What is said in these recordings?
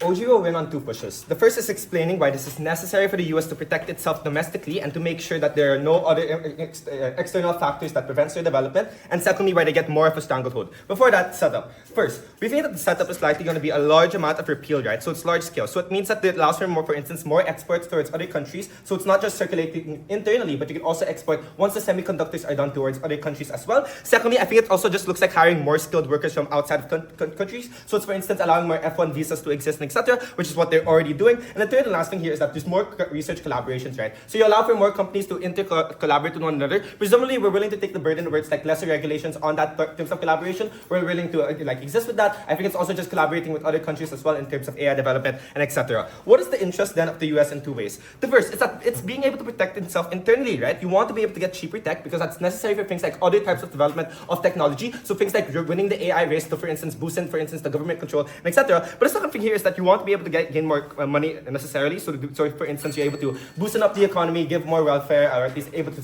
OG will win on two pushes. The first is explaining why this is necessary for the US to protect itself domestically and to make sure that there are no other external factors that prevents their development. And secondly, why they get more of a stranglehold. Before that, setup. First, we think that the setup is likely going to be a large amount of repeal, right? So it's large scale. So it means that it allows for instance, more exports towards other countries. So it's not just circulating internally, but you can also export once the semiconductors are done towards other countries as well. Secondly, I think it also just looks like hiring more skilled workers from outside of countries. So it's, for instance, allowing more F1 visas to exist and etc., which is what they're already doing. And the third and last thing here is that there's more research collaborations, right? So you allow for more companies to collaborate with one another. Presumably, we're willing to take the burden where it's like lesser regulations on that in terms of collaboration. We're willing to exist with that. I think it's also just collaborating with other countries as well in terms of AI development and etc. What is the interest then of the US in two ways? The first is that it's being able to protect itself internally, right? You want to be able to get cheaper tech because that's necessary for things like other types of development of technology. So things like you're winning the AI race to, for instance, boost in, for instance, the government control and etc. But the second thing here is that you want to be able to gain more money necessarily. So for instance, you're able to boost up the economy, give more welfare, or at least able to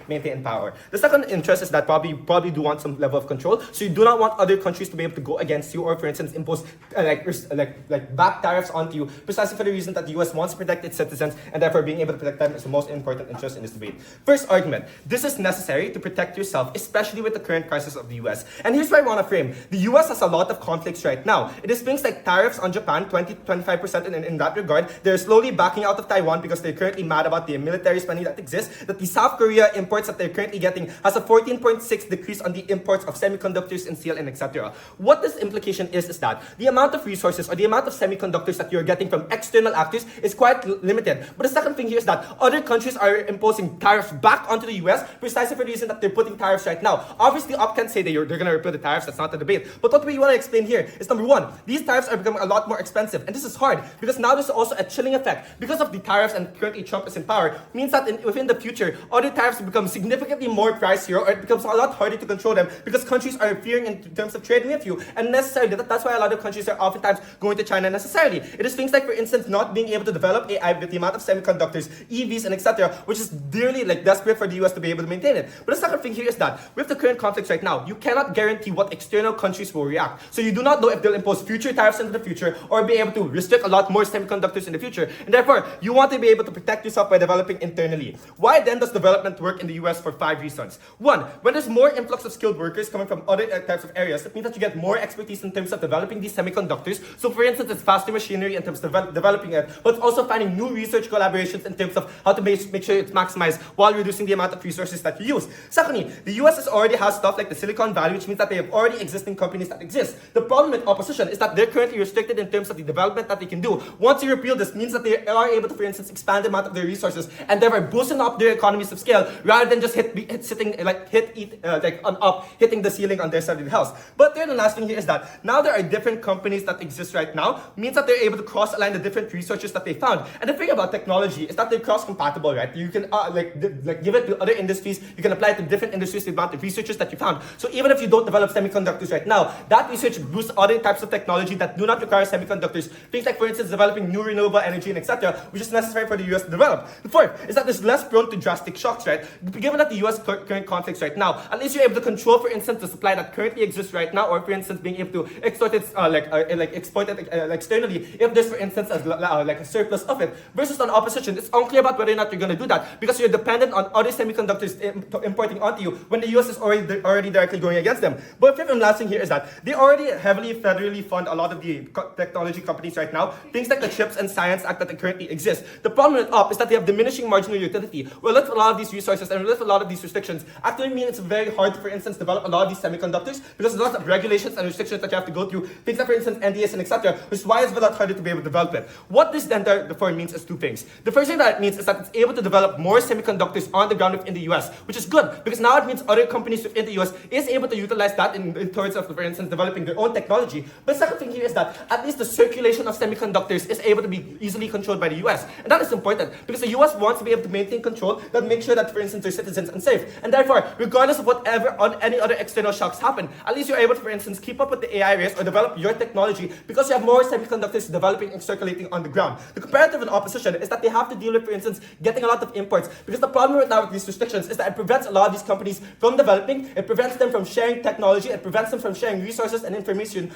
maintain power. The second interest is that probably do want some level of control. So you do not want other countries to be able to go against you or, for instance, impose back tariffs onto you, precisely for the reason that the US wants to protect its citizens, and therefore being able to protect them is the most important interest in this debate. First argument, this is necessary to protect yourself, especially with the current crisis of the US. And here's where I want to frame. The US has a lot of conflicts right now. It is things like tariffs on Japan, 20-25% in that regard. They're slowly backing out of Taiwan because they're currently mad about the military spending that exists. That the South Korea imports that they're currently getting has a 14.6 decrease on the imports of semiconductors and steel and etc. What this implication is that the amount of resources or the amount of semiconductors that you're getting from external actors is quite limited. But the second thing here is that other countries are imposing tariffs back onto the US precisely for the reason that they're putting tariffs right now. Obviously, Op can't say that they're going to repeal the tariffs. That's not the debate. But what we want to explain here is number one, these tariffs are becoming a lot more expensive. And this is hard because now there's also a chilling effect. Because of the tariffs and currently Trump is in power, means that within the future, other tariffs become significantly more pricier or it becomes a lot harder to control them because countries are fearing in terms of trading with you. And necessarily, that's why a lot of countries are oftentimes going to China necessarily. It is things like, for instance, not being able to develop AI with the amount of semiconductors, EVs, and etc., which is dearly desperate for the US to be able to maintain it. But the second thing here is that with the current conflicts right now, you cannot guarantee what external countries will react. So you do not know if they'll impose future tariffs into the future or be able to restrict a lot more semiconductors in the future. And therefore, you want to be able to protect yourself by developing internally. Why then does development work in the US? For 5 reasons. One, when there's more influx of skilled workers coming from other types of areas, it means that you get more expertise in terms of developing these semiconductors. So for instance, it's faster machinery in terms of developing it, but also finding new research collaborations in terms of how to make sure it's maximized while reducing the amount of resources that you use. Secondly, the US already has stuff like the Silicon Valley, which means that they have already existing companies that exist. The problem with opposition is that they're currently restricted in terms of the development that they can do. Once you repeal this, means that they are able to, for instance, expand the amount of their resources and therefore boosting up their economies of scale rather than just hitting the ceiling on their side of the house. But then the last thing here is that now there are different companies that exist right now, means that they're able to cross-align the different researchers that they found. And the thing about technology is that they're cross-compatible, right? You can give it to other industries, you can apply it to different industries, the amount of researchers that you found. So even if you don't develop semiconductors right now, that research boosts other types of technology that do not require semiconductors. Things like, for instance, developing new renewable energy and etc., which is necessary for the US to develop. The fourth is that it's less prone to drastic shocks, right? Given that the US current conflicts right now, at least you're able to control, for instance, the supply that currently exists right now, or for instance, being able to exploit it, exploit it externally, if there's, for instance, a surplus of it. Versus on opposition, it's unclear about whether or not you're going to do that because you're dependent on other semiconductors importing onto you when the US is already directly going against them. But fifth and last thing here is that they already heavily federally fund a lot of the technology companies right now. Things like the CHIPS and Science Act that currently exist. The problem with UP is that they have diminishing marginal utility. Well, with a lot of these resources and with a lot of these restrictions, actually mean it's very hard to, for instance, develop a lot of these semiconductors because there's lots of regulations and restrictions that you have to go through. Things like, for instance, NDAs and etc., which is why it's a lot harder to be able to develop it. What this then therefore means is two things. The first thing that it means is that it's able to develop more semiconductors on the ground within the US, which is good because now it means other companies within the US is able to utilize that in terms of, for instance, developing their own technology. But the second thing here is that at least the circulation of semiconductors is able to be easily controlled by the US. And that is important because the US wants to be able to maintain control that make sure that, for instance, their citizens are safe. And therefore, regardless of whatever on any other external shocks happen, at least you're able to, for instance, keep up with the AI race or develop your technology because you have more semiconductors developing and circulating on the ground. The comparative in opposition is that they have to deal with, for instance, getting a lot of imports because the problem right now with these restrictions is that it prevents a lot of these companies from developing, it prevents them from sharing technology, it prevents them from sharing resources and information,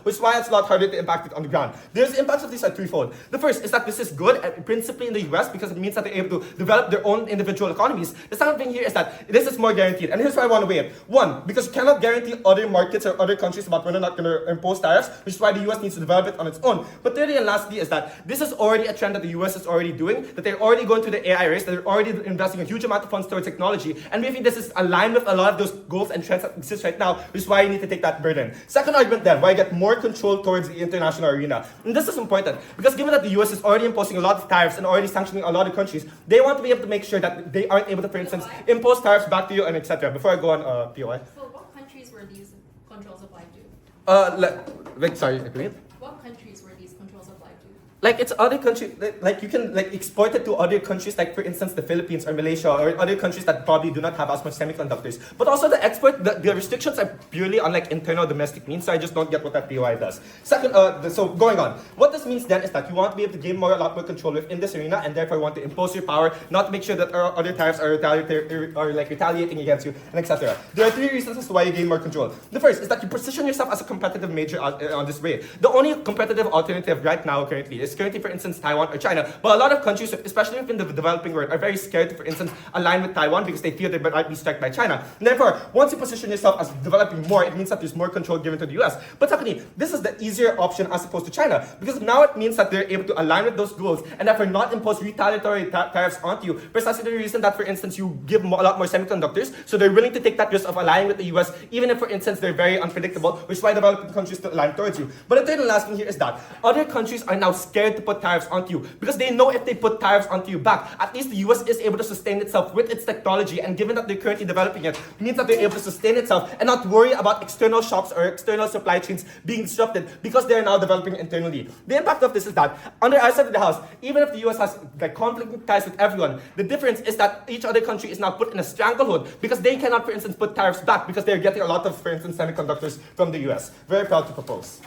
which is why it's a lot harder to impact it on the ground. The impacts of these are threefold. The first is that this is good, principally in the US, because it means that they're able to develop their own individual economies. The second thing here is that this is more guaranteed. And here's why I want to weigh it. One, because you cannot guarantee other markets or other countries about when they're not going to impose tariffs, which is why the US needs to develop it on its own. But thirdly and lastly is that this is already a trend that the US is already doing, that they're already going to the AI race, that they're already investing a huge amount of funds towards technology. And we think this is aligned with a lot of those goals and trends that exist right now, which is why you need to take that burden. Second argument then, why you get more control towards the international arena. And this is important, because given that the US is already imposing a lot of tariffs and already sanctioning a lot of countries, they want to be able to make sure that they aren't able to, for instance, impose tariffs back to you and etc. Before I go on, POI. So what countries were these controls applied to? Sorry, repeat. What countries were these controls applied to? Like it's other countries, like you can like export it to other countries, like for instance the Philippines or Malaysia or other countries that probably do not have as much semiconductors. But also the export, the restrictions are purely on like internal domestic means, so I just don't get what that POI does. Second, so going on, what this means then is that you want to be able to gain a lot more control within this arena, and therefore want to impose your power, not to make sure that other tariffs are retaliating against you, and etc. There are three reasons as to why you gain more control. The first is that you position yourself as a competitive major on this way. The only competitive alternative right now currently is for instance, Taiwan or China. But a lot of countries, especially within the developing world, are very scared to, for instance, align with Taiwan because they fear they might be struck by China. And therefore, once you position yourself as developing more, it means that there's more control given to the US. But secondly, this is the easier option as opposed to China, because now it means that they're able to align with those goals and therefore not impose retaliatory tariffs onto you. Precisely the reason that, for instance, you give a lot more semiconductors, so they're willing to take that risk of aligning with the US, even if, for instance, they're very unpredictable, which is why developing countries still align towards you. But the third and last thing here is that other countries are now scared to put tariffs onto you, because they know if they put tariffs onto you back, at least the US is able to sustain itself with its technology, and given that they're currently developing it, means that they're able to sustain itself and not worry about external shocks or external supply chains being disrupted because they're now developing internally. The impact of this is that under our side of the house, even if the US has like conflicting ties with everyone, the difference is that each other country is now put in a stranglehold because they cannot, for instance, put tariffs back because they're getting a lot of, for instance, semiconductors from the US. Very proud to propose.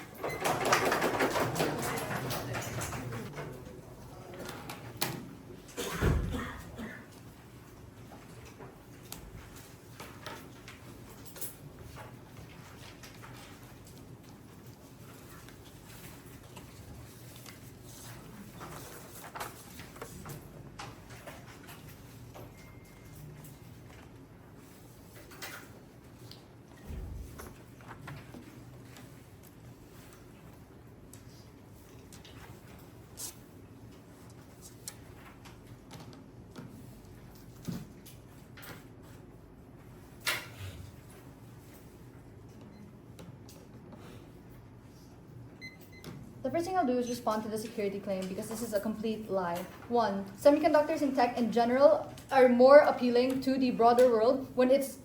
The first thing I'll do is respond to the security claim because this is a complete lie. One, semiconductors and tech in general are more appealing to the broader world when it's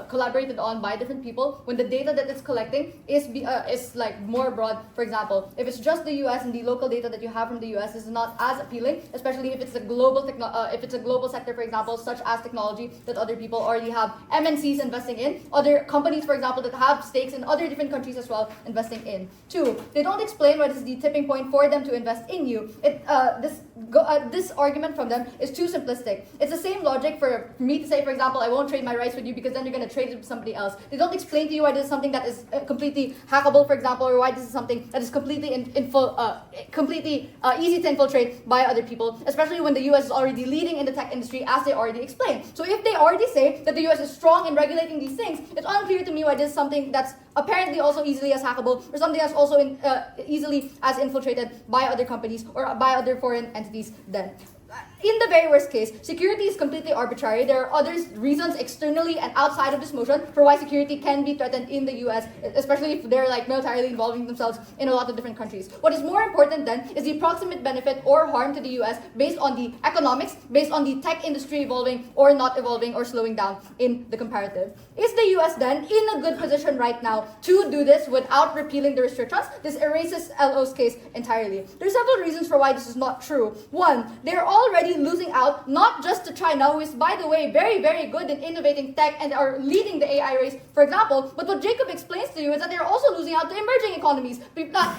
collaborated on by different people, when the data that it's collecting is like more broad. For example, if it's just the US and the local data that you have from the US is not as appealing, especially if it's a global sector, for example, such as technology that other people already have MNCs investing in, other companies, for example, that have stakes in other different countries as well investing in. Two, they don't explain why this is the tipping point for them to invest in you. This argument from them is too simplistic. It's the same logic for me to say, for example, I won't trade my rights with you because then you're going to trade it with somebody else. They don't explain to you why this is something that is completely hackable, for example, or why this is something that is completely easy to infiltrate by other people, especially when the US is already leading in the tech industry, as they already explained. So if they already say that the US is strong in regulating these things, it's unclear to me why this is something that's apparently also easily as hackable, or something that's also easily as infiltrated by other companies or by other foreign entities then. In the very worst case, security is completely arbitrary. There are other reasons externally and outside of this motion for why security can be threatened in the US, especially if they're like militarily involving themselves in a lot of different countries. What is more important then is the proximate benefit or harm to the US based on the economics, based on the tech industry evolving or not evolving or slowing down in the comparative. Is the US then in a good position right now to do this without repealing the restrictions? This erases LO's case entirely. There are several reasons for why this is not true. One, they're already already losing out, not just to China, who is, by the way, very, very good in innovating tech and are leading the AI race, for example. But what Jacob explains to you is that they're also losing out to emerging economies.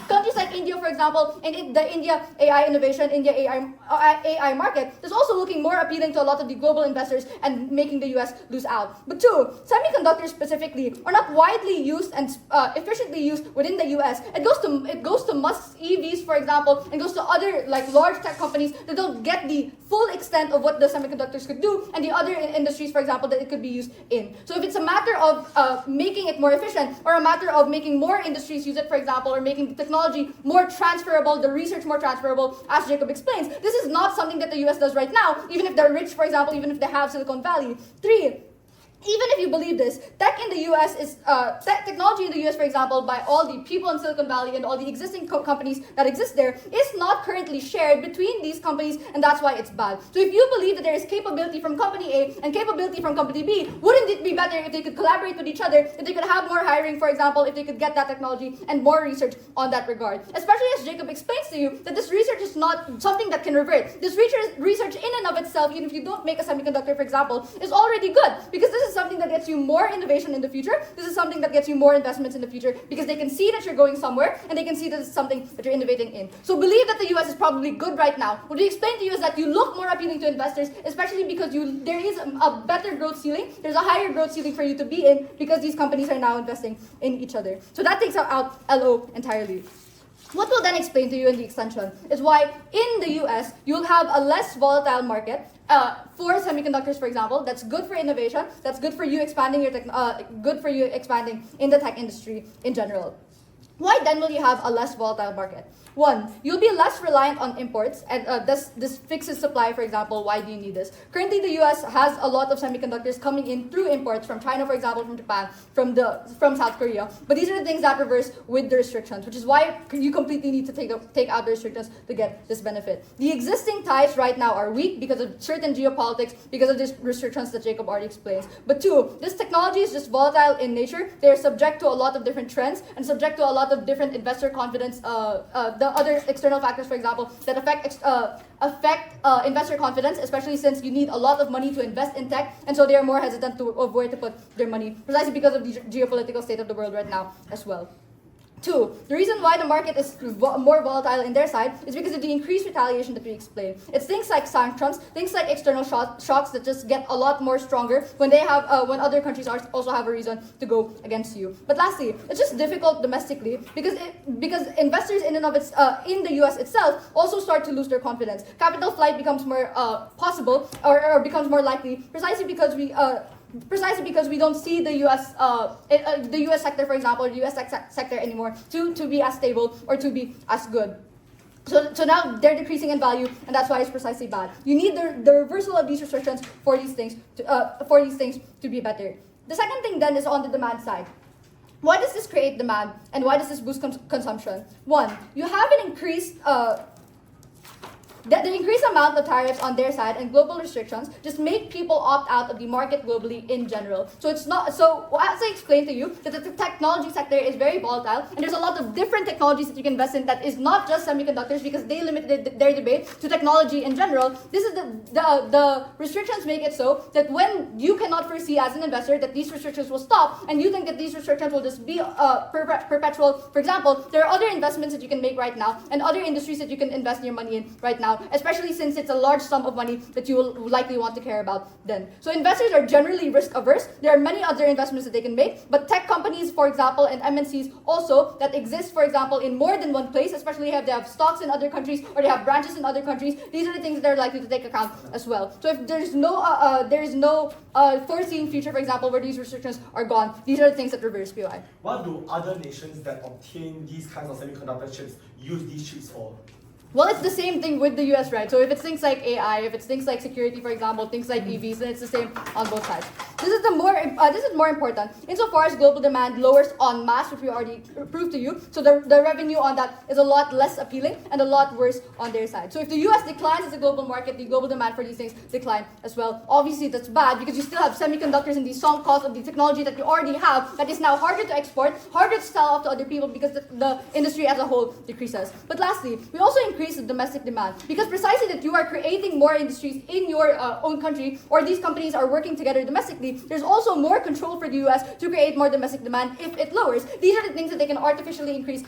Countries like India, for example, and the India AI innovation, India AI market is also looking more appealing to a lot of the global investors and making the US lose out. But two, semiconductors specifically are not widely used and efficiently used within the US. It goes to Musk's EVs, for example, and goes to other like large tech companies that don't get the full extent of what the semiconductors could do, and the other industries, for example, that it could be used in. So if it's a matter of making it more efficient, or a matter of making more industries use it, for example, or making the technology more transferable, the research more transferable, as Jacob explains, this is not something that the US does right now, even if they're rich, for example, even if they have Silicon Valley. Three, even if you believe this, tech in the US is, technology in the US, for example, by all the people in Silicon Valley and all the existing companies that exist there, is not currently shared between these companies, and that's why it's bad. So if you believe that there is capability from company A and capability from company B, wouldn't it be better if they could collaborate with each other, if they could have more hiring, for example, if they could get that technology and more research on that regard? Especially as Jacob explains to you that this research is not something that can revert. This research in and of itself, even if you don't make a semiconductor, for example, is already good, because this is something that gets you more innovation in the future. This is something that gets you more investments in the future, because they can see that you're going somewhere, and they can see that it's something that you're innovating in. So believe that the US is probably good right now. What we explain to you is that you look more appealing to investors, especially because there is a better growth ceiling. There's a higher growth ceiling for you to be in, because these companies are now investing in each other. So that takes out LO entirely. What we'll then explain to you in the extension is why in the US you'll have a less volatile market for semiconductors, for example. That's good for innovation. That's good for you expanding expanding in the tech industry in general. Why then will you have a less volatile market? One, you'll be less reliant on imports, and this fixes supply, for example. Why do you need this? Currently, the US has a lot of semiconductors coming in through imports from China, for example, from Japan, from South Korea. But these are the things that reverse with the restrictions, which is why you completely need to take out the restrictions to get this benefit. The existing ties right now are weak because of certain geopolitics, because of these restrictions that Jacob already explains. But two, this technology is just volatile in nature. They're subject to a lot of different trends and subject to a lot of different investor confidence, the other external factors, for example, that affect investor confidence, especially since you need a lot of money to invest in tech, and so they are more hesitant of where to put their money, precisely because of the geopolitical state of the world right now as well. Two, the reason why the market is more volatile in their side is because of the increased retaliation that we explained. It's things like sanctions, things like external shocks that just get a lot more stronger when they have when other countries also have a reason to go against you. But lastly, it's just difficult domestically because investors in and of in the US itself also start to lose their confidence. Capital flight becomes more possible or becomes more likely precisely because we don't see the US sector, for example, the US sector anymore to be as stable or to be as good. So now they're decreasing in value, and that's why it's precisely bad. You need the reversal of these restrictions for these things to be better. The second thing then is on the demand side. Why does this create demand, and why does this boost consumption? One, you have an increased the increased amount of tariffs on their side and global restrictions just make people opt out of the market globally in general. So it's not, so as I explained to you, that the technology sector is very volatile, and there's a lot of different technologies that you can invest in that is not just semiconductors, because they limited their debate to technology in general. This is the restrictions make it so that when you cannot foresee as an investor that these restrictions will stop, and you think that these restrictions will just be perpetual, for example, there are other investments that you can make right now and other industries that you can invest your money in right now, especially since it's a large sum of money that you will likely want to care about then. So investors are generally risk averse. There are many other investments that they can make, but tech companies, for example, and MNCs also that exist, for example, in more than one place, especially if they have stocks in other countries or they have branches in other countries, these are the things that they're likely to take account as well. So if there's no foreseeing future, for example, where these restrictions are gone, these are the things that reverse POI. What do other nations that obtain these kinds of semiconductor chips use these chips for? Well, it's the same thing with the US, right? So if it's things like AI, if it's things like security, for example, things like EVs, then it's the same on both sides. This is more important insofar as global demand lowers en masse, which we already proved to you. So the revenue on that is a lot less appealing and a lot worse on their side. So if the US declines as a global market, the global demand for these things decline as well. Obviously, that's bad because you still have semiconductors in the sunk cost of the technology that you already have that is now harder to export, harder to sell off to other people because the industry as a whole decreases. But lastly, we also increase increase the domestic demand. Because precisely that you are creating more industries in your own country, or these companies are working together domestically, there's also more control for the US to create more domestic demand if it lowers. These are the things that they can artificially increase,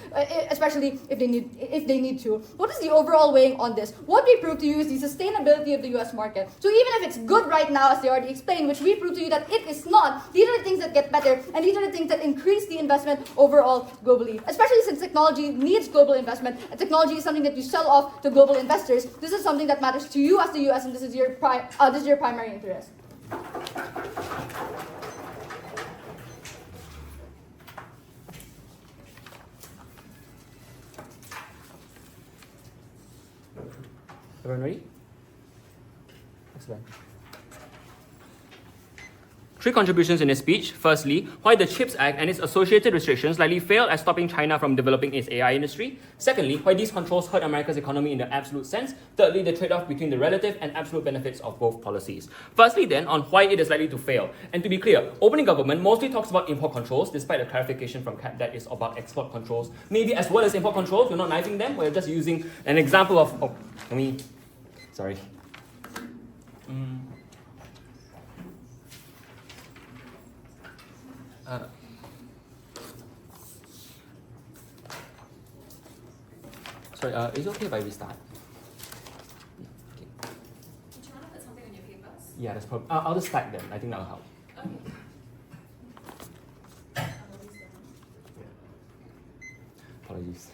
especially if they need to. What is the overall weighing on this? What we prove to you is the sustainability of the US market. So even if it's good right now, as they already explained, which we prove to you that it is not, these are the things that get better, and these are the things that increase the investment overall globally. Especially since technology needs global investment, and technology is something that you sell off to global investors. This is something that matters to you as the US, and this is your primary interest. Everyone ready? Excellent. Three contributions in his speech. Firstly, why the CHIPS Act and its associated restrictions likely failed at stopping China from developing its AI industry. Secondly, why these controls hurt America's economy in the absolute sense. Thirdly, the trade-off between the relative and absolute benefits of both policies. Firstly then, on why it is likely to fail. And to be clear, opening government mostly talks about import controls, despite the clarification from CAP that is about export controls. Maybe as well as import controls, we're not knifing them, we're just using an example of, sorry. Is it okay if I restart? Okay. Do you want to put something on your papers? Yeah, that's probably. I'll just stack them. I think that'll help. Okay. Apologies.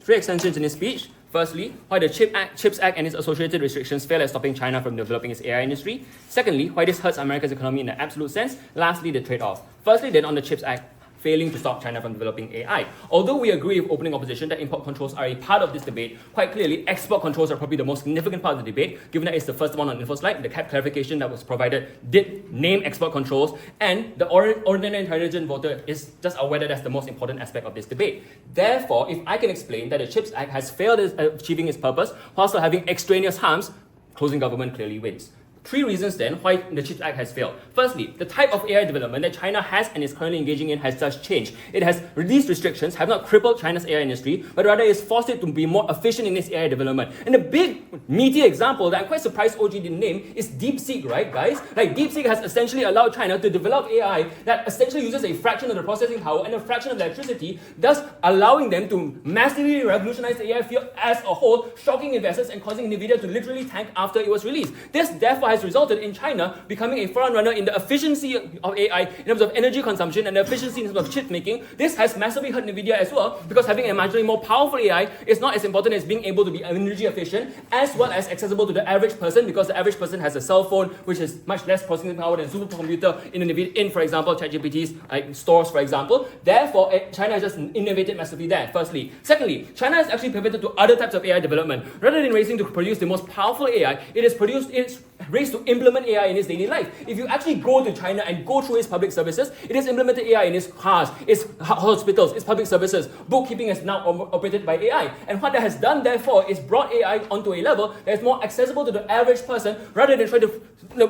Three extensions in his speech. Firstly, why the CHIPS Act and its associated restrictions fail at stopping China from developing its AI industry. Secondly, why this hurts America's economy in the absolute sense. Lastly, the trade-off. Firstly, then on the CHIPS Act, failing to stop China from developing AI. Although we agree with opening opposition that import controls are a part of this debate, quite clearly, export controls are probably the most significant part of the debate, given that it's the first one on the info slide. The CAP clarification that was provided did name export controls, and the ordinary intelligent voter is just aware that that's the most important aspect of this debate. Therefore, if I can explain that the CHIPS Act has failed at achieving its purpose, while still having extraneous harms, closing government clearly wins. Three reasons then why the CHIPS Act has failed. Firstly, the type of AI development that China has and is currently engaging in has just changed. It has, these restrictions have not crippled China's AI industry, but rather it's forced it to be more efficient in its AI development. And a big, meaty example that I'm quite surprised OG didn't name is DeepSeek, right guys? Like DeepSeek has essentially allowed China to develop AI that essentially uses a fraction of the processing power and a fraction of the electricity, thus allowing them to massively revolutionize the AI field as a whole, shocking investors and causing NVIDIA to literally tank after it was released. This therefore has resulted in China becoming a front runner in the efficiency of AI in terms of energy consumption and the efficiency in terms of chip making. This has massively hurt NVIDIA as well, because having a marginally more powerful AI is not as important as being able to be energy efficient as well as accessible to the average person, because the average person has a cell phone which is much less processing power than supercomputer in for example, THBT's stores, for example. Therefore, China has just innovated massively there, firstly. Secondly, China has actually pivoted to other types of AI development. Rather than racing to produce the most powerful AI, it's raced to implement AI in its daily life. If you actually go to China and go through its public services, it has implemented AI in its cars, its hospitals, its public services. Bookkeeping is now operated by AI. And what that has done, therefore, is brought AI onto a level that is more accessible to the average person, rather than try to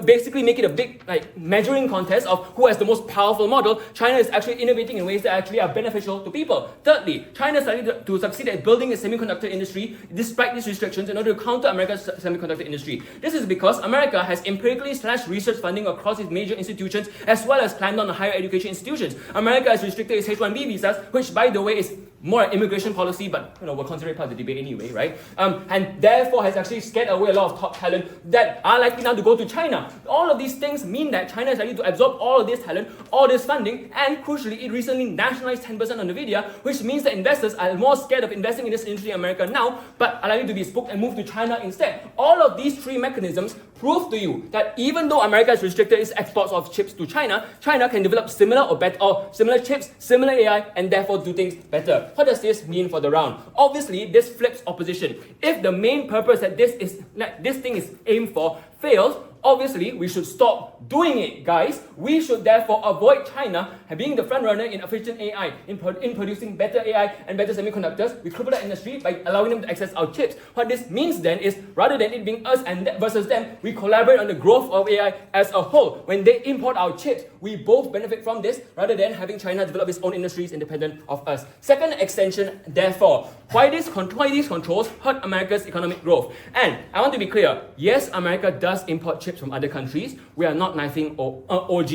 basically make it a big measuring contest of who has the most powerful model. China is actually innovating in ways that actually are beneficial to people. Thirdly, China is likely to succeed at building a semiconductor industry despite these restrictions in order to counter America's semiconductor industry. This is because America has empirically slashed research funding across its major institutions as well as clamped down on higher education institutions. America has restricted its H-1B visas, which by the way is more an immigration policy, but we'll consider it part of the debate anyway, right? And therefore has actually scared away a lot of top talent that are likely now to go to China. All of these things mean that China is likely to absorb all of this talent, all this funding, and crucially, it recently nationalized 10% on NVIDIA, which means that investors are more scared of investing in this industry in America now, but are likely to be spooked and move to China instead. All of these three mechanisms prove to you that even though America has restricted its exports of chips to China, China can develop similar or better, or similar chips, similar AI, and therefore do things better. What does this mean for the round? Obviously, this flips opposition. If the main purpose that this thing is aimed for fails, Obviously, we should stop doing it, guys. We should therefore avoid China being the front runner in efficient AI, in producing better AI and better semiconductors. We cripple that industry by allowing them to access our chips. What this means then is, rather than it being us and versus them, we collaborate on the growth of AI as a whole. When they import our chips, we both benefit from this, rather than having China develop its own industries independent of us. Second extension, therefore, why these controls hurt America's economic growth. And I want to be clear, yes, America does import chips from other countries. We are not knifing OG.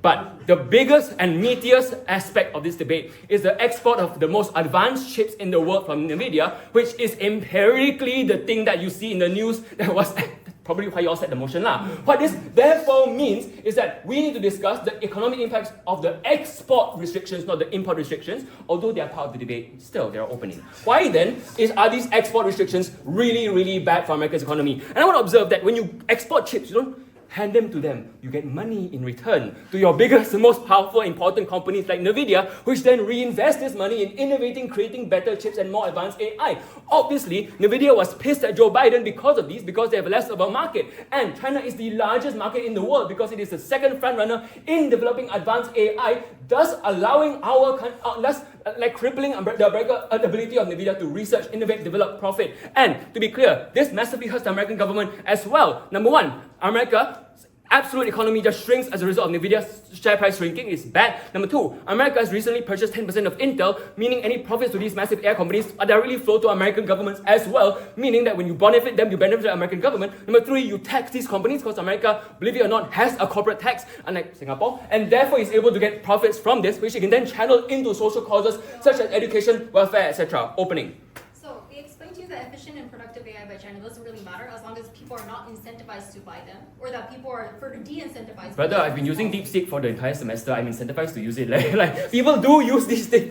But the biggest and meatiest aspect of this debate is the export of the most advanced chips in the world from NVIDIA, which is empirically the thing that you see in the news that was probably why you all set the motion lah. What this therefore means is that we need to discuss the economic impacts of the export restrictions, not the import restrictions, although they are part of the debate, still they are opening. Why then are these export restrictions really, really bad for America's economy? And I want to observe that when you export chips, you don't hand them to them. You get money in return to your biggest and most powerful, important companies like NVIDIA, which then reinvest this money in innovating, creating better chips and more advanced AI. Obviously, NVIDIA was pissed at Joe Biden because of these, because they have less of a market. And China is the largest market in the world because it is the second frontrunner in developing advanced AI, thus allowing crippling the ability of NVIDIA to research, innovate, develop, profit. And to be clear, this massively hurts the American government as well. Number one, America's absolute economy just shrinks as a result of NVIDIA's share price shrinking. It's bad. Number two, America has recently purchased 10% of Intel, meaning any profits to these massive AI companies are directly flow to American governments as well, meaning that when you benefit them, you benefit the American government. Number three, you tax these companies because America, believe it or not, has a corporate tax, unlike Singapore, and therefore is able to get profits from this, which it can then channel into social causes such as education, welfare, etc. Opening. So we explained to you that efficient and productive AI by China doesn't really matter as long as people are not incentivized to buy them, or that people are further de-incentivized. Brother, I've been using DeepSeek for the entire semester. I'm incentivized to use it. Like people do use these things.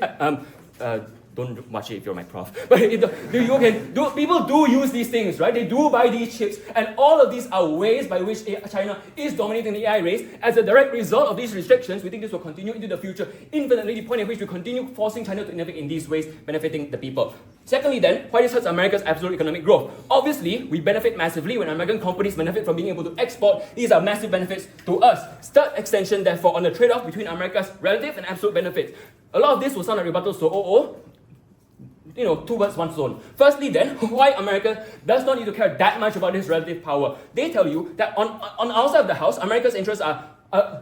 Don't watch it if you're my prof. But people do use these things, right? They do buy these chips, and all of these are ways by which China is dominating the AI race. As a direct result of these restrictions, we think this will continue into the future infinitely, the point at which we continue forcing China to innovate in these ways, benefiting the people. Secondly then, why this hurts America's absolute economic growth? Obviously, we benefit massively when American companies benefit from being able to export. These are massive benefits to us. Third extension, therefore, on the trade-off between America's relative and absolute benefits. A lot of this will sound like rebuttals to two birds, one stone. Firstly then, why America does not need to care that much about this relative power. They tell you that on our side of the house, America's interests are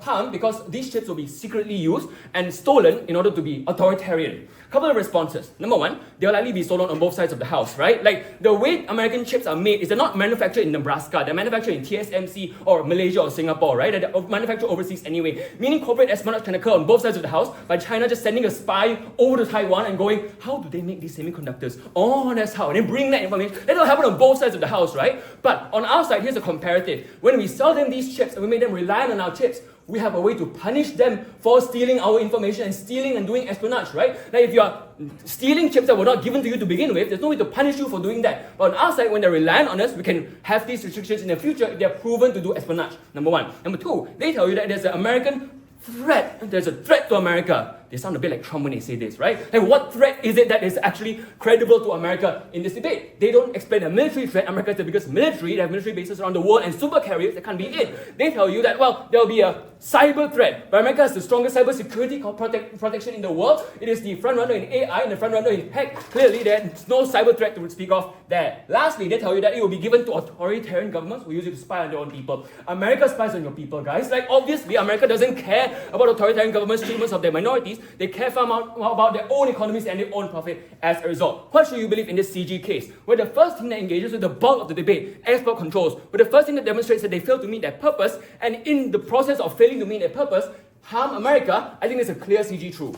harmed because these chips will be secretly used and stolen in order to be authoritarian. Couple of responses. Number one, they'll likely be stolen on both sides of the house, right? Like, the way American chips are made is they're not manufactured in Nebraska, they're manufactured in TSMC or Malaysia or Singapore, right? They're manufactured overseas anyway. Meaning corporate espionage can occur on both sides of the house by China just sending a spy over to Taiwan and going, how do they make these semiconductors? Oh, that's how. And then bring that information. That'll happen on both sides of the house, right? But on our side, here's a comparative. When we sell them these chips and we make them rely on our chips, we have a way to punish them for stealing our information and stealing and doing espionage, right? Like if you are stealing chips that were not given to you to begin with, there's no way to punish you for doing that. But on our side, when they're relying on us, we can have these restrictions in the future if they're proven to do espionage. Number one. Number two, they tell you that there's an American threat. There's a threat to America. They sound a bit like Trump when they say this, right? Like, what threat is it that is actually credible to America in this debate? They don't explain a military threat. America is the biggest military. They have military bases around the world and super carriers. That can't be it. They tell you that, well, there'll be a cyber threat. But America has the strongest cyber security protection in the world. It is the front runner in AI and the front runner in tech. Clearly, there's no cyber threat to speak of there. Lastly, they tell you that it will be given to authoritarian governments who use it to spy on their own people. America spies on your people, guys. Like, obviously, America doesn't care about authoritarian governments' treatments of their minorities. They care far more about their own economies and their own profit as a result. What should you believe in this CG case? Where the first thing that engages with the bulk of the debate, export controls, where the first thing that demonstrates that they fail to meet their purpose, and in the process of failing to meet their purpose, harm America, I think there's a clear CG true.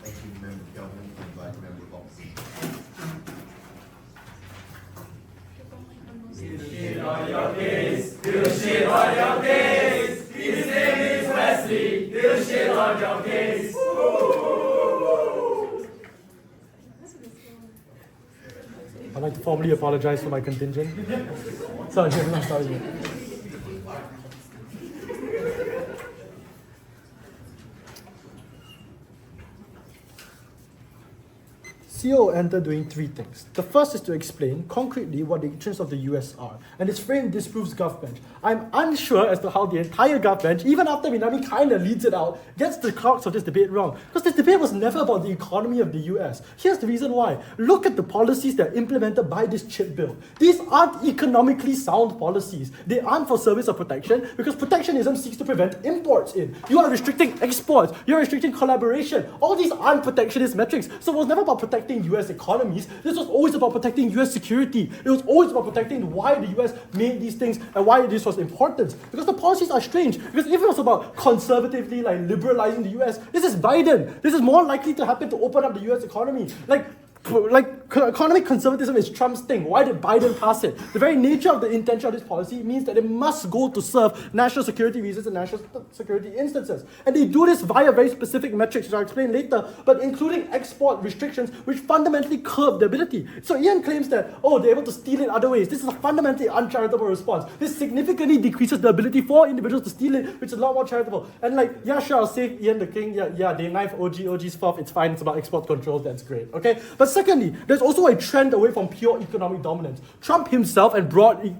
Thank you, Member of Government, and invite Member of Opposition. Shit on your case, do shit on your case. His name is Wesley, do shit on your case. I'd like to formally apologize for my contingent. Sorry. CEO entered doing three things. The first is to explain concretely what the interests of the US are, and its frame disproves GovBench. I'm unsure as to how the entire GovBench, even after Minami kind of leads it out, gets the crux of this debate wrong. Because this debate was never about the economy of the US. Here's the reason why. Look at the policies that are implemented by this chip bill. These aren't economically sound policies. They aren't for service or protection, because protectionism seeks to prevent imports in. You are restricting exports. You're restricting collaboration. All these aren't protectionist metrics. So it was never about protecting US economies. This was always about protecting US security. It was always about protecting why the US made these things and why this was important. Because the policies are strange. Because if it was about conservatively liberalizing the US, this is Biden. This is more likely to happen to open up the US economy. Economic conservatism is Trump's thing. Why did Biden pass it? The very nature of the intention of this policy means that it must go to serve national security reasons and national security instances. And they do this via very specific metrics, which I'll explain later, but including export restrictions, which fundamentally curb the ability. So Ian claims that, they're able to steal it other ways. This is a fundamentally uncharitable response. This significantly decreases the ability for individuals to steal it, which is a lot more charitable. And I'll save Ian the king. They knife OG's fourth. It's fine. It's about export controls. That's great. Okay? But secondly, there's also a trend away from pure economic dominance. Trump himself and broad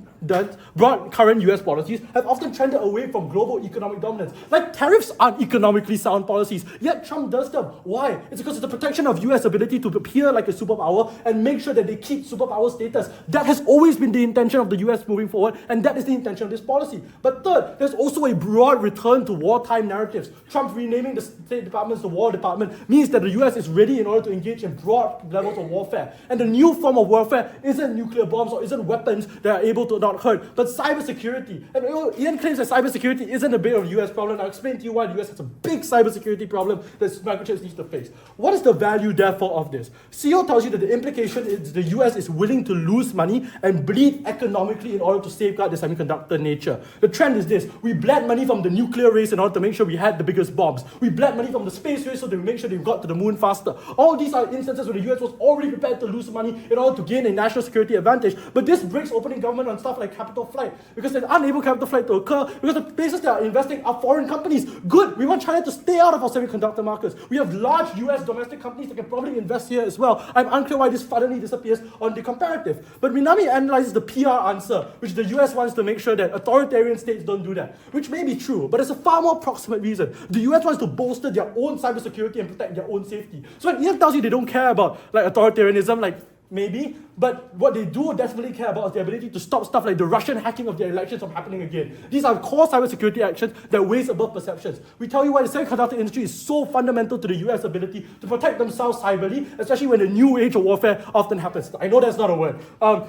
current US policies have often trended away from global economic dominance. Tariffs aren't economically sound policies, yet Trump does them. Why? It's because it's the protection of US ability to appear like a superpower and make sure that they keep superpower status. That has always been the intention of the US moving forward, and that is the intention of this policy. But third, there's also a broad return to wartime narratives. Trump renaming the State Department as the War Department means that the US is ready in order to engage in broad levels of warfare. And the new form of warfare isn't nuclear bombs or isn't weapons that are able to not hurt, but cybersecurity. And Ian claims that cybersecurity isn't a bit of a US problem. I'll explain to you why the US has a big cybersecurity problem that microchips needs to face. What is the value, therefore, of this? CEO tells you that the implication is the US is willing to lose money and bleed economically in order to safeguard the semiconductor nature. The trend is this. We bled money from the nuclear race in order to make sure we had the biggest bombs. We bled money from the space race so that we make sure they got to the moon faster. All these are instances where the US was already prepared to lose money in order to gain a national security advantage. But this breaks opening government on stuff like capital flight, because there's unable capital flight to occur because the places that are investing are foreign companies. Good, we want China to stay out of our semiconductor markets. We have large US domestic companies that can probably invest here as well. I'm unclear why this suddenly disappears on the comparative. But Minami analyzes the PR answer, which the US wants to make sure that authoritarian states don't do that, which may be true, but there's a far more proximate reason. The US wants to bolster their own cybersecurity and protect their own safety. So when Ian tells you they don't care about authoritarianism, maybe, but what they do definitely care about is the ability to stop stuff like the Russian hacking of their elections from happening again. These are core cybersecurity actions that weighs above perceptions. We tell you why the semiconductor industry is so fundamental to the US ability to protect themselves cyberly, especially when the new age of warfare often happens. I know that's not a word.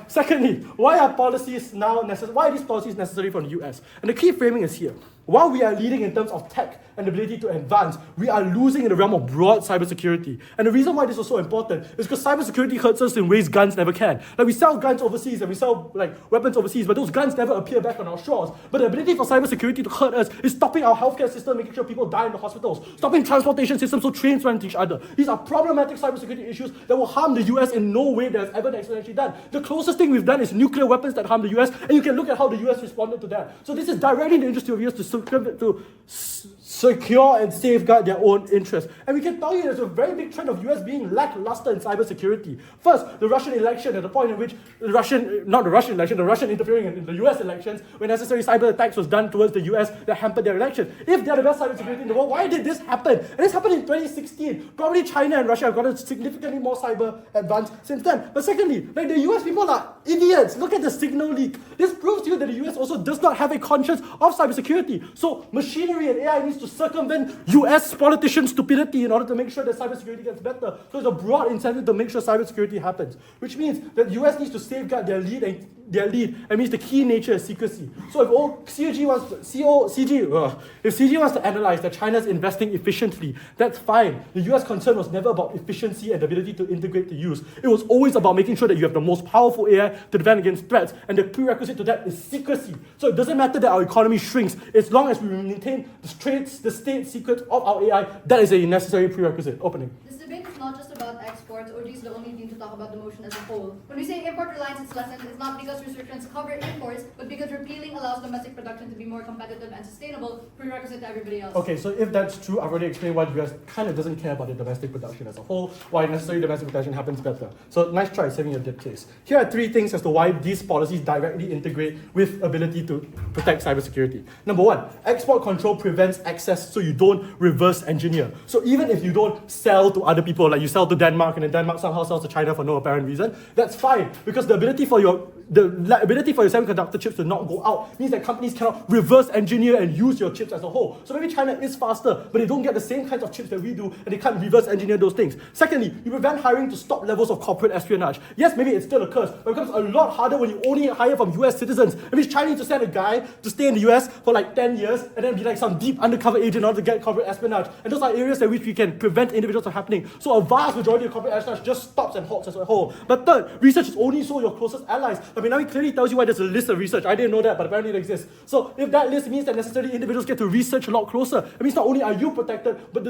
Secondly, why are policies now necessary? Why are these policies necessary for the US? And the key framing is here. While we are leading in terms of tech and the ability to advance, we are losing in the realm of broad cybersecurity. And the reason why this is so important is because cybersecurity hurts us in ways guns never can. We sell guns overseas and we sell weapons overseas, but those guns never appear back on our shores. But the ability for cybersecurity to hurt us is stopping our healthcare system, making sure people die in the hospitals, stopping transportation systems so trains run into each other. These are problematic cybersecurity issues that will harm the US in no way that has ever been exponentially done. The closest thing we've done is nuclear weapons that harm the US, and you can look at how the US responded to that. So this is directly in the interest of the US to secure and safeguard their own interests. And we can tell you there's a very big trend of US being lackluster in cybersecurity. First, the Russian election, at the point in which the Russian interfering in the US elections, when necessary cyber attacks was done towards the US that hampered their election. If they're the best cybersecurity in the world, why did this happen? And this happened in 2016. Probably China and Russia have gotten significantly more cyber advanced since then. But secondly, the US people are idiots. Look at the signal leak. This proves to you that the US also does not have a conscience of cybersecurity. So machinery and AI needs to circumvent US politicians' stupidity in order to make sure that cybersecurity gets better. So there's a broad incentive to make sure cybersecurity happens, which means that the US needs to safeguard their lead, and means the key nature is secrecy. So if CG wants to analyze that China's investing efficiently, that's fine. The US concern was never about efficiency and the ability to integrate the use. It was always about making sure that you have the most powerful AI to defend against threats, and the prerequisite to that is secrecy. So it doesn't matter that our economy shrinks, as long as we maintain the state secret of our AI, that is a necessary prerequisite. Opening. This debate is not just about exports imports, OG is the only team to talk about the motion as a whole. When we say import reliance is lessened, it's not because restrictions cover imports, but because repealing allows domestic production to be more competitive and sustainable, prerequisite to everybody else. Okay, so if that's true, I've already explained why the US kind of doesn't care about the domestic production as a whole, why necessary domestic production happens better. So nice try saving your dead case. Here are 3 things as to why these policies directly integrate with ability to protect cybersecurity. Number 1, export control prevents access so you don't reverse engineer. So even if you don't sell to other people, like you sell to Denmark and then Denmark somehow sells to China for no apparent reason, that's fine, because the ability for your semiconductor chips to not go out means that companies cannot reverse engineer and use your chips as a whole. So maybe China is faster, but they don't get the same kinds of chips that we do, and they can't reverse engineer those things. Secondly, you prevent hiring to stop levels of corporate espionage. Yes, maybe it still occurs, but it becomes a lot harder when you only hire from US citizens. It means China needs to send a guy to stay in the US for like 10 years and then be like some deep undercover agent in order to get corporate espionage. And those are areas in which we can prevent individuals from happening. So a vast majority of corporate espionage just stops and halts as a whole. But third, research is only so your closest allies. I mean, now it clearly tells you why there's a list of research. I didn't know that, but apparently it exists. So if that list means that necessarily individuals get to research a lot closer, it means not only are you protected, but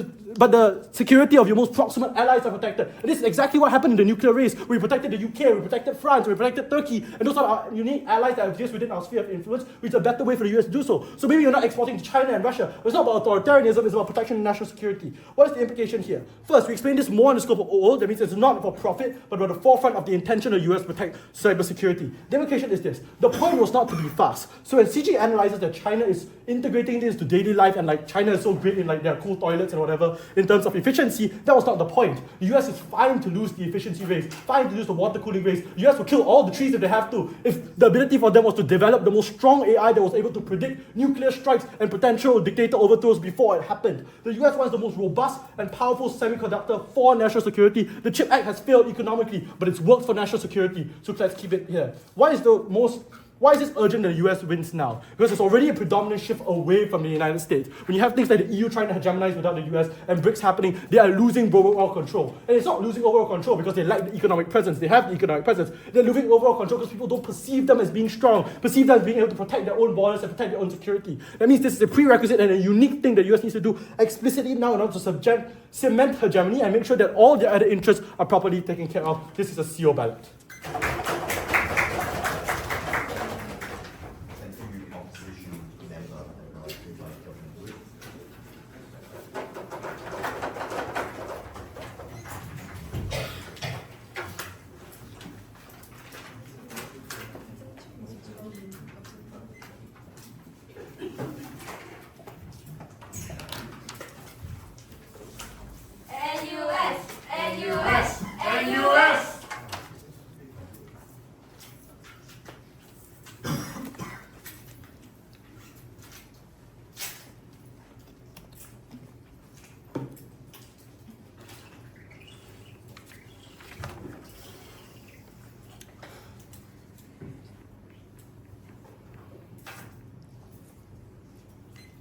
the security of your most proximate allies are protected. And this is exactly what happened in the nuclear race. We protected the UK, we protected France, we protected Turkey, and those are our unique allies that exist within our sphere of influence, which is a better way for the US to do so. So maybe you're not exporting to China and Russia, but it's not about authoritarianism, it's about protection and national security. What is the implication here? First, we explain this more in the scope of OO. That means it's not for profit, but at the forefront of the intention of the US to protect cybersecurity. The implication is this: the point was not to be fast. So when CG analyzes that China is integrating this to daily life and like China is so great in like their cool toilets and whatever in terms of efficiency, that was not the point. The US is fine to lose the efficiency race, fine to lose the water cooling race. The US will kill all the trees if they have to. If the ability for them was to develop the most strong AI that was able to predict nuclear strikes and potential dictator overthrows before it happened. The US wants the most robust and powerful semiconductor for national security. The CHIP Act has failed economically, but it's worked for national security. So let's keep it here. Why is this urgent that the US wins now? Because there's already a predominant shift away from the United States. When you have things like the EU trying to hegemonize without the US and BRICS happening, they are losing overall control. And it's not losing overall control because they lack the economic presence. They have the economic presence. They're losing overall control because people don't perceive them as being strong, perceive them as being able to protect their own borders and protect their own security. That means this is a prerequisite and a unique thing the US needs to do explicitly now in order to cement hegemony and make sure that all their other interests are properly taken care of. This is a CO ballot.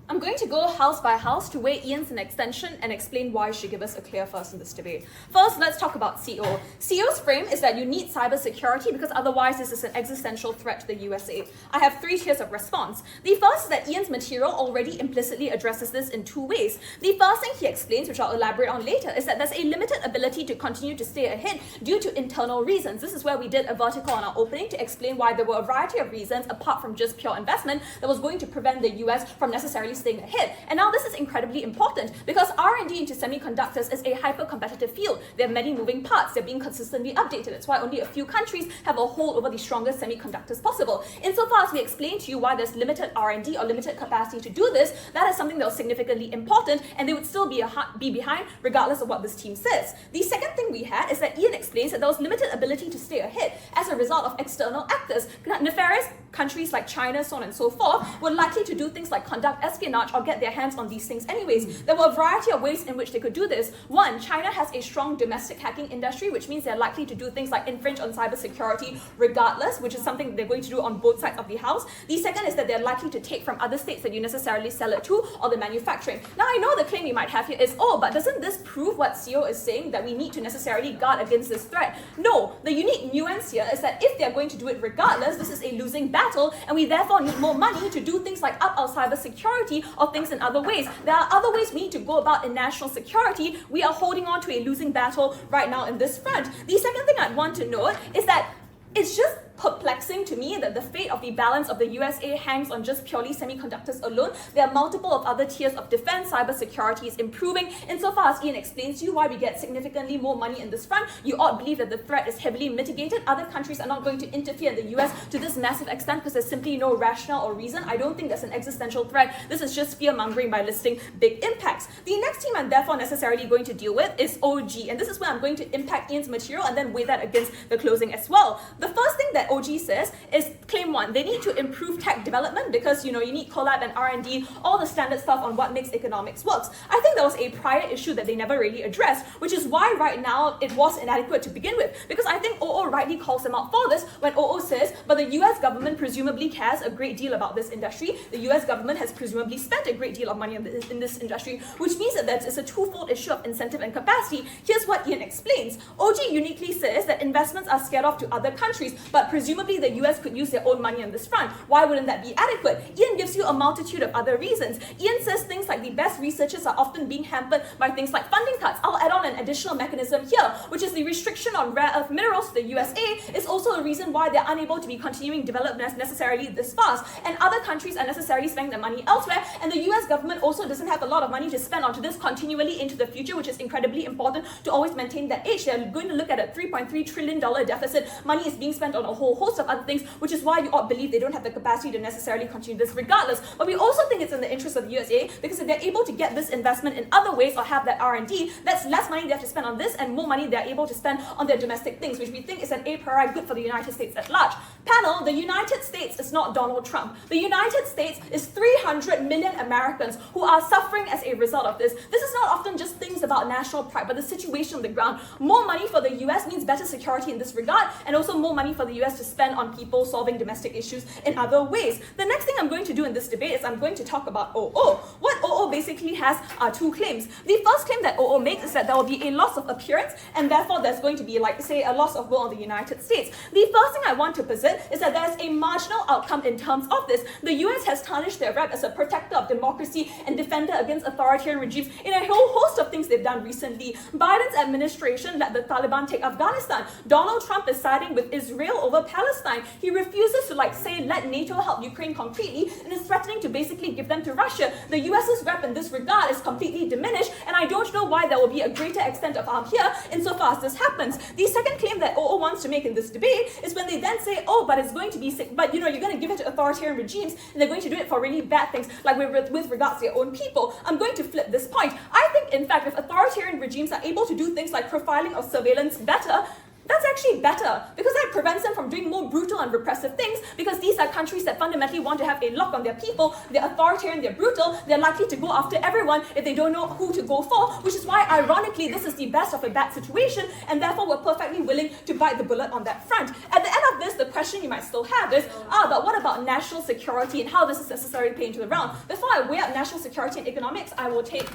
I'm going to go house by house to weigh Ian's an extension and explain why you should give us a clear first in this debate. First, let's talk about CO. CO's frame is that you need cybersecurity because otherwise this is an existential threat to the USA. I have 3 tiers of response. The first is that Ian's material already implicitly addresses this in 2 ways. The first thing he explains, which I'll elaborate on later, is that there's a limited ability to continue to stay ahead due to internal reasons. This is where we did a vertical on our opening to explain why there were a variety of reasons apart from just pure investment that was going to prevent the US from necessarily staying ahead. And now this is incredibly important because R&D into semiconductors is a hyper-competitive field. There are many moving parts. They're being consistently updated. That's why only a few countries have a hold over the strongest semiconductors possible. Insofar as we explain to you why there's limited R&D or limited capacity to do this, that is something that was significantly important and they would still be behind regardless of what this team says. The second thing we had is that Ian explains that there was limited ability to stay ahead as a result of external actors. Nefarious countries like China, so on and so forth, were likely to do things like conduct espionage or get their hands on these things anyways. There were a variety of ways in which they could do this. One, China has a strong domestic hacking industry, which means they're likely to do things like infringe on cybersecurity regardless, which is something they're going to do on both sides of the house. The second is that they're likely to take from other states that you necessarily sell it to or the manufacturing. Now, I know the claim we might have here is, oh, but doesn't this prove what CEO is saying, that we need to necessarily guard against this threat? No, the unique nuance here is that if they're going to do it regardless, this is a losing battle. battle, and we therefore need more money to do things like up our cybersecurity or things in other ways. There are other ways we need to go about in national security. We are holding on to a losing battle right now in this front. The second thing I'd want to note is that it's just perplexing to me that the fate of the balance of the USA hangs on just purely semiconductors alone. There are multiple of other tiers of defense. Cybersecurity is improving. Insofar as Ian explains to you why we get significantly more money in this front, you ought to believe that the threat is heavily mitigated. Other countries are not going to interfere in the US to this massive extent because there's simply no rationale or reason. I don't think there's an existential threat. This is just fear-mongering by listing big impacts. The next team I'm therefore necessarily going to deal with is OG, and this is where I'm going to impact Ian's material and then weigh that against the closing as well. The first thing that OG says is claim one. They need to improve tech development because you need collab and R&D, all the standard stuff on what makes economics works. I think that was a prior issue that they never really addressed, which is why right now it was inadequate to begin with. Because I think OO rightly calls them out for this when OO says, but the US government presumably cares a great deal about this industry. The US government has presumably spent a great deal of money in this industry, which means that it's a twofold issue of incentive and capacity. Here's what Ian explains. OG uniquely says that investments are scared off to other countries, but presumably the US could use their own money on this front. Why wouldn't that be adequate? Ian gives you a multitude of other reasons. Ian says things like the best researchers are often being hampered by things like funding cuts. I'll add on an additional mechanism here, which is the restriction on rare earth minerals to the USA is also a reason why they're unable to be continuing development necessarily this fast. And other countries are necessarily spending their money elsewhere, and the US government also doesn't have a lot of money to spend onto this continually into the future, which is incredibly important to always maintain that edge. They're going to look at a $3.3 trillion deficit. Money is being spent on a whole host of other things, which is why you ought to believe they don't have the capacity to necessarily continue this regardless. But we also think it's in the interest of the USA because if they're able to get this investment in other ways or have that R&D, that's less money they have to spend on this and more money they're able to spend on their domestic things, which we think is an a priori good for the United States at large. Panel, the United States is not Donald Trump. The United States is 300 million Americans who are suffering as a result of this. This is not often just things about national pride, but the situation on the ground. More money for the US means better security in this regard, and also more money for the US to spend on people solving domestic issues in other ways. The next thing I'm going to do in this debate is I'm going to talk about OO. What OO basically has are two claims. The first claim that OO makes is that there will be a loss of appearance, and therefore there's going to be, like, say, a loss of will on the United States. The first thing I want to posit is that there's a marginal outcome in terms of this. The US has tarnished their rep as a protector of democracy and defender against authoritarian regimes in a whole host of things they've done recently. Biden's administration let the Taliban take Afghanistan. Donald Trump is siding with Israel over Palestine. He refuses to, let NATO help Ukraine concretely and is threatening to basically give them to Russia. The US's rep in this regard is completely diminished, and I don't know why there will be a greater extent of harm here insofar as this happens. The second claim that OO wants to make in this debate is when they then say, oh, but it's going to be sick, but you're going to give it to authoritarian regimes and they're going to do it for really bad things, like with regards to their own people. I'm going to flip this point. I think, in fact, if authoritarian regimes are able to do things like profiling or surveillance better, that's actually better because that prevents them from doing more brutal and repressive things, because these are countries that fundamentally want to have a lock on their people. They're authoritarian, they're brutal, they're likely to go after everyone if they don't know who to go for, which is why, ironically, this is the best of a bad situation, and therefore we're perfectly willing to bite the bullet on that front. At the end of this, the question you might still have is, but what about national security and how this is necessarily playing into the round? Before I weigh up national security and economics, I will take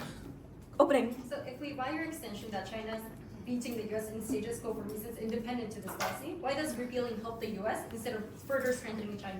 opening. So if we buy your extension that China's beating the US in status quo for reasons independent to this policy, why does repealing help the US instead of further strengthening China?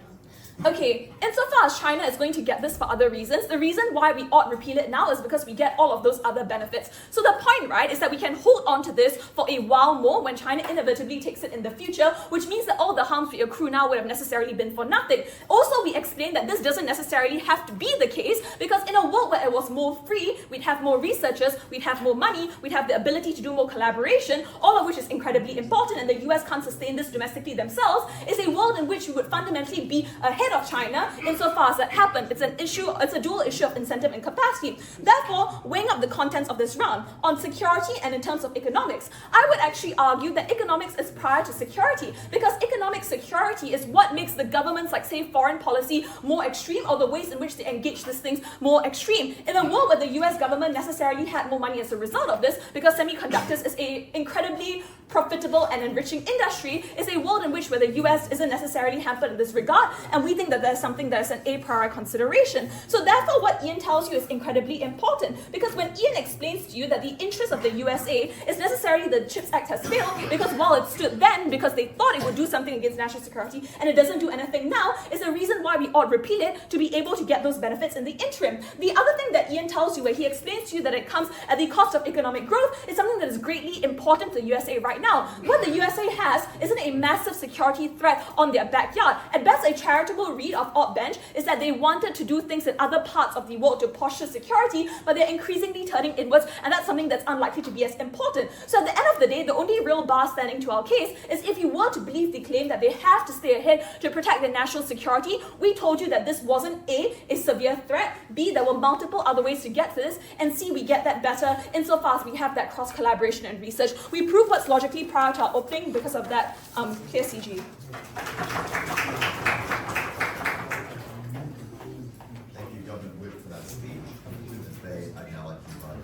Okay, insofar as China is going to get this for other reasons, the reason why we ought repeal it now is because we get all of those other benefits. So the point, right, is that we can hold on to this for a while more when China inevitably takes it in the future, which means that all the harms we accrue now would have necessarily been for nothing. Also, we explained that this doesn't necessarily have to be the case, because in a world where it was more free, we'd have more researchers, we'd have more money, we'd have the ability to do more collaboration, all of which is incredibly important, and the US can't sustain this domestically themselves. It's a world in which we would fundamentally be ahead of China insofar as that happened. It's a dual issue of incentive and capacity. Therefore, weighing up the contents of this round on security and in terms of economics, I would actually argue that economics is prior to security, because economic security is what makes the governments, like, say, foreign policy more extreme, or the ways in which they engage these things more extreme. In a world where the US government necessarily had more money as a result of this, because semiconductors is an incredibly profitable and enriching industry, is a world in which where the US isn't necessarily hampered in this regard, and we think that there's something that is an a priori consideration. So therefore, what Ian tells you is incredibly important, because when Ian explains to you that the interest of the USA is necessarily the CHIPS Act has failed, because while it stood then because they thought it would do something against national security, and it doesn't do anything now, is the reason why we ought repeal it to be able to get those benefits in the interim. The other thing that Ian tells you, where he explains to you that it comes at the cost of economic growth, is something that is greatly important to the USA right now. What the USA has isn't a massive security threat on their backyard. At best, a charitable read of Odd Bench is that they wanted to do things in other parts of the world to posture security, but they're increasingly turning inwards, and that's something that's unlikely to be as important. So at the end of the day, the only real bar standing to our case is if you were to believe the claim that they have to stay ahead to protect their national security. We told you that this wasn't A, a severe threat, B, there were multiple other ways to get to this, and C, we get that better insofar as we have that cross-collaboration and research. We prove what's logically prior to our opening because of that clear CG. Thank you, Governor Whip, for that speech. Coming to the debate, I'd now like to invite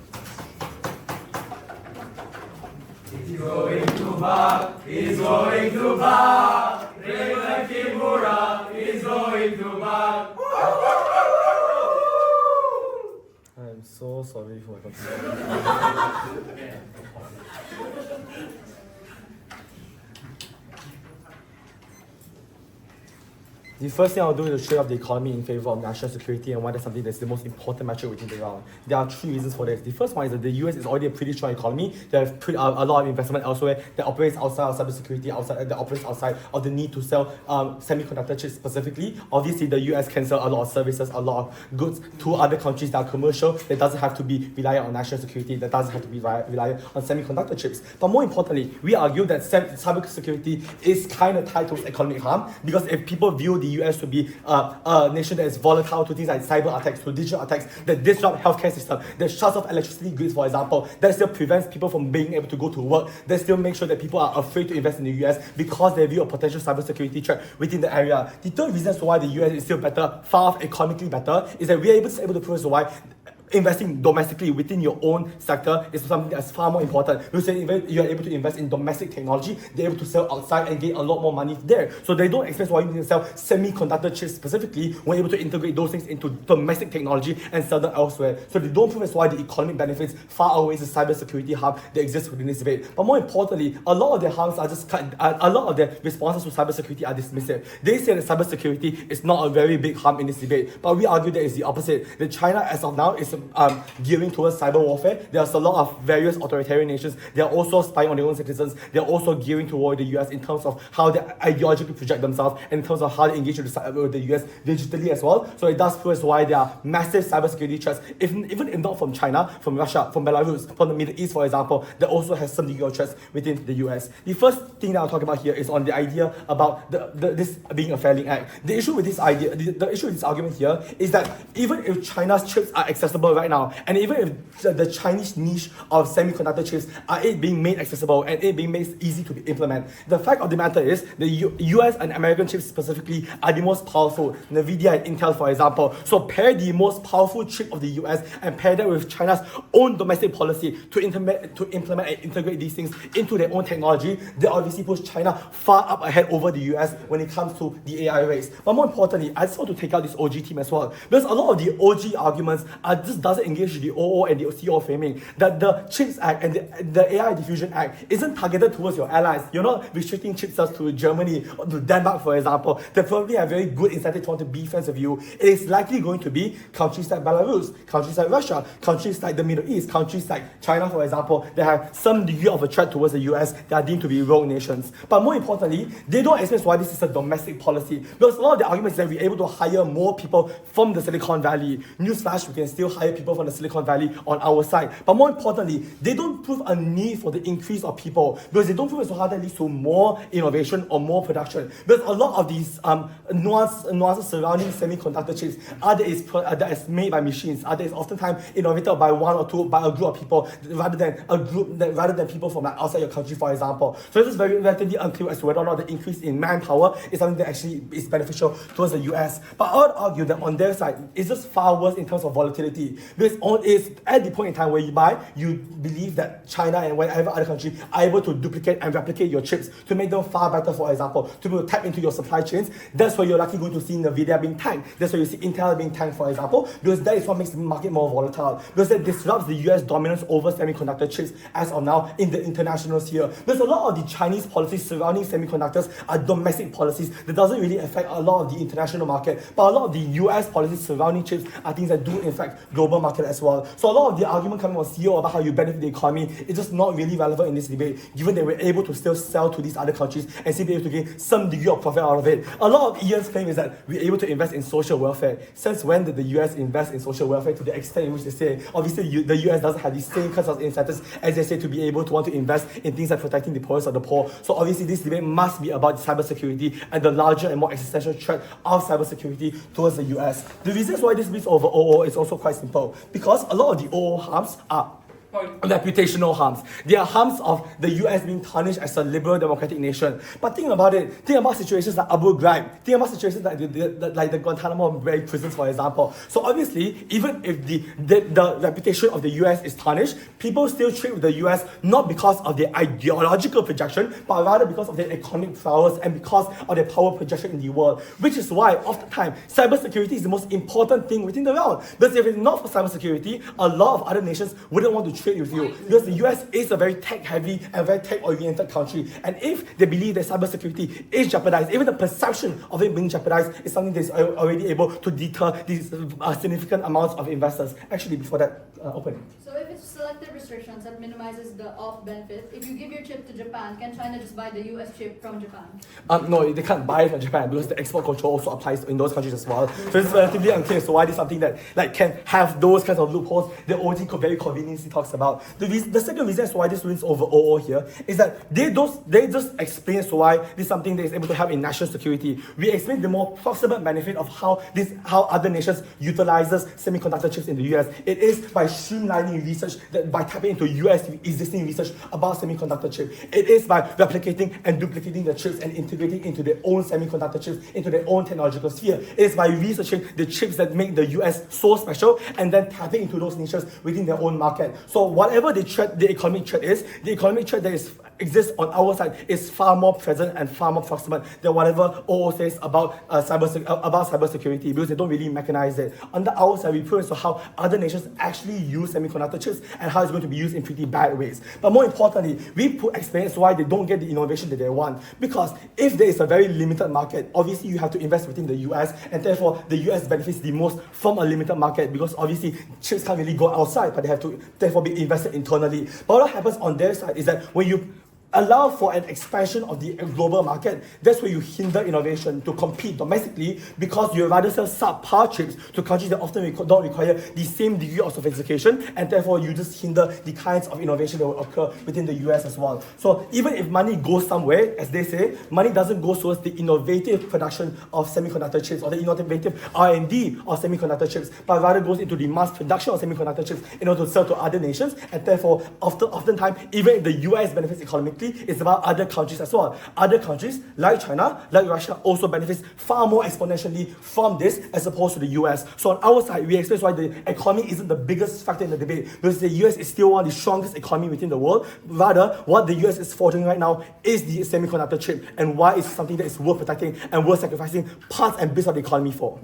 He's going to back, he's going to back. Malaya Kimura is going to back. I'm so sorry for my confusion. The first thing I'll do is to trade off the economy in favor of national security and why that's something that's the most important metric within the round. There are three reasons for this. The first one is that the US is already a pretty strong economy. They have a lot of investment elsewhere that operates outside of cybersecurity, that operates outside of the need to sell semiconductor chips specifically. Obviously, the US can sell a lot of services, a lot of goods to other countries that are commercial, that doesn't have to be reliant on national security, that doesn't have to be reliant on semiconductor chips. But more importantly, we argue that cybersecurity is kind of tied to economic harm, because if people view the US to be a nation that is volatile to things like cyber attacks, to digital attacks, that disrupt healthcare system, that shuts off electricity grids, for example, that still prevents people from being able to go to work, that still makes sure that people are afraid to invest in the US because they view a potential cybersecurity threat within the area. The third reason as to why the US is still better, far off economically better, is that we are able to prove as to why investing domestically within your own sector is something that's far more important. Because you're able to invest in domestic technology, they're able to sell outside and gain a lot more money there. So they don't explain why you need to sell semiconductor chips specifically when able to integrate those things into domestic technology and sell them elsewhere. So they don't prove as why the economic benefits far outweighs the cybersecurity harm that exists within this debate. But more importantly, a lot of their harms are just a lot of their responses to cybersecurity are dismissive. They say that cybersecurity is not a very big harm in this debate, but we argue that it's the opposite. That China, as of now, is gearing towards cyber warfare. There's a lot of various authoritarian nations. They're also spying on their own citizens. They're also gearing toward the US in terms of how they ideologically project themselves and in terms of how they engage with the US digitally as well. So it does prove as why there are massive cybersecurity threats, even if not from China, from Russia, from Belarus, from the Middle East, for example, that also has some degree of threats within the US. The first thing that I'll talk about here is on the idea about this being a failing act. The issue with this idea, the issue with this argument here is that even if China's chips are accessible right now, and even if the Chinese niche of semiconductor chips are it being made accessible and it being made easy to implement, the fact of the matter is the US and American chips specifically are the most powerful. NVIDIA and Intel, for example. So pair the most powerful chip of the US and pair that with China's own domestic policy to implement and integrate these things into their own technology, they obviously push China far up ahead over the US when it comes to the AI race. But more importantly, I just want to take out this OG team as well, because a lot of the OG arguments just doesn't engage the OO and the CO framing, that the CHIPS Act and the AI Diffusion Act isn't targeted towards your allies. You're not restricting chip sales to Germany or to Denmark, for example. They probably have very good incentive to want to be friends with you. It is likely going to be countries like Belarus, countries like Russia, countries like the Middle East, countries like China, for example, that have some degree of a threat towards the US that are deemed to be rogue nations. But more importantly, they don't explain why this is a domestic policy, because a lot of the arguments is that we're able to hire more people from the Silicon Valley. Newsflash, we can still hire people from the Silicon Valley on our side. But more importantly, they don't prove a need for the increase of people, because they don't prove as to how that leads to more innovation or more production. Because a lot of these nuances surrounding semiconductor chips are that is made by machines, are that is oftentimes innovated by one or two, by a group of people, rather than people from like outside your country, for example. So this is very relatively unclear as to whether or not the increase in manpower is something that actually is beneficial towards the US. But I would argue that on their side, it's just far worse in terms of volatility. cybersecurity. Because it's at the point in time whereby you believe that China and whatever other country are able to duplicate and replicate your chips to make them far better, for example, to be able to tap into your supply chains. That's where you're likely going to see NVIDIA being tanked. That's where you see Intel being tanked, for example, because that is what makes the market more volatile. Because that disrupts the US dominance over semiconductor chips as of now in the international sphere. Because a lot of the Chinese policies surrounding semiconductors are domestic policies that doesn't really affect a lot of the international market, but a lot of the US policies surrounding chips are things that do affect global market as well. So a lot of the argument coming from CEO about how you benefit the economy is just not really relevant in this debate, given that we're able to still sell to these other countries and still be able to gain some degree of profit out of it. A lot of Ian's claim is that we're able to invest in social welfare. Since when did the US invest in social welfare to the extent in which they say? Obviously, the US doesn't have the same kinds of incentives as they say to be able to want to invest in things like protecting the poorest of the poor. So obviously, this debate must be about cybersecurity and the larger and more existential threat of cybersecurity towards the US. The reasons why this beats over OO is also quite simple, because a lot of the OO harms are reputational harms. They are harms of the US being tarnished as a liberal democratic nation. But think about it. Think about situations like Abu Ghraib. Think about situations like the Guantanamo Bay prisons, for example. So obviously, even if the reputation of the US is tarnished, people still trade with the US not because of their ideological projection, but rather because of their economic prowess and because of their power projection in the world. Which is why, oftentimes, cybersecurity is the most important thing within the realm. Because if it's not for cybersecurity, a lot of other nations wouldn't want to trade with you, because the US is a very tech-heavy and very tech-oriented country, and if they believe that cybersecurity is jeopardized, even the perception of it being jeopardized is something that's already able to deter these significant amounts of investors. Actually, before that, open. So if it's selective restrictions that minimizes the off benefit, if you give your chip to Japan, can China just buy the US chip from Japan? No, they can't buy it from Japan because the export control also applies in those countries as well. So it's relatively unclear. So why is something that can have those kinds of loopholes that OT very conveniently talks about. The second reason as to why this wins over OO here is that they just explain as to why this is something that is able to help in national security. We explain the more proximate benefit of how other nations utilizes semiconductor chips in the US. It is by streamlining research, by tapping into US existing research about semiconductor chip. It is by replicating and duplicating the chips and integrating into their own semiconductor chips, into their own technological sphere. It is by researching the chips that make the US so special and then tapping into those niches within their own market. So whatever the economic threat is, the economic threat that exists on our side is far more present and far more proximate than whatever OO says about cybersecurity, because they don't really mechanize it. On the our side, we prove as to how other nations actually use semiconductor chips and how it's going to be used in pretty bad ways. But more importantly, we explain as to why they don't get the innovation that they want. Because if there is a very limited market, obviously you have to invest within the US, and therefore the US benefits the most from a limited market, because obviously chips can't really go outside, but they have to therefore be invested internally. But what happens on their side is that when you allow for an expansion of the global market, that's where you hinder innovation to compete domestically, because you rather sell subpar chips to countries that often don't require the same degree of sophistication, and therefore you just hinder the kinds of innovation that will occur within the US as well. So even if money goes somewhere, as they say, money doesn't go towards the innovative production of semiconductor chips or the innovative R&D of semiconductor chips, but rather goes into the mass production of semiconductor chips in order to sell to other nations, and therefore oftentimes, even if the US benefits economically, it's about other countries as well. Other countries, like China, like Russia, also benefits far more exponentially from this as opposed to the US. So on our side, we explain why the economy isn't the biggest factor in the debate, because the US is still one of the strongest economy within the world. Rather, what the US is faltering right now is the semiconductor chip, and why it's something that is worth protecting and worth sacrificing parts and bits of the economy for.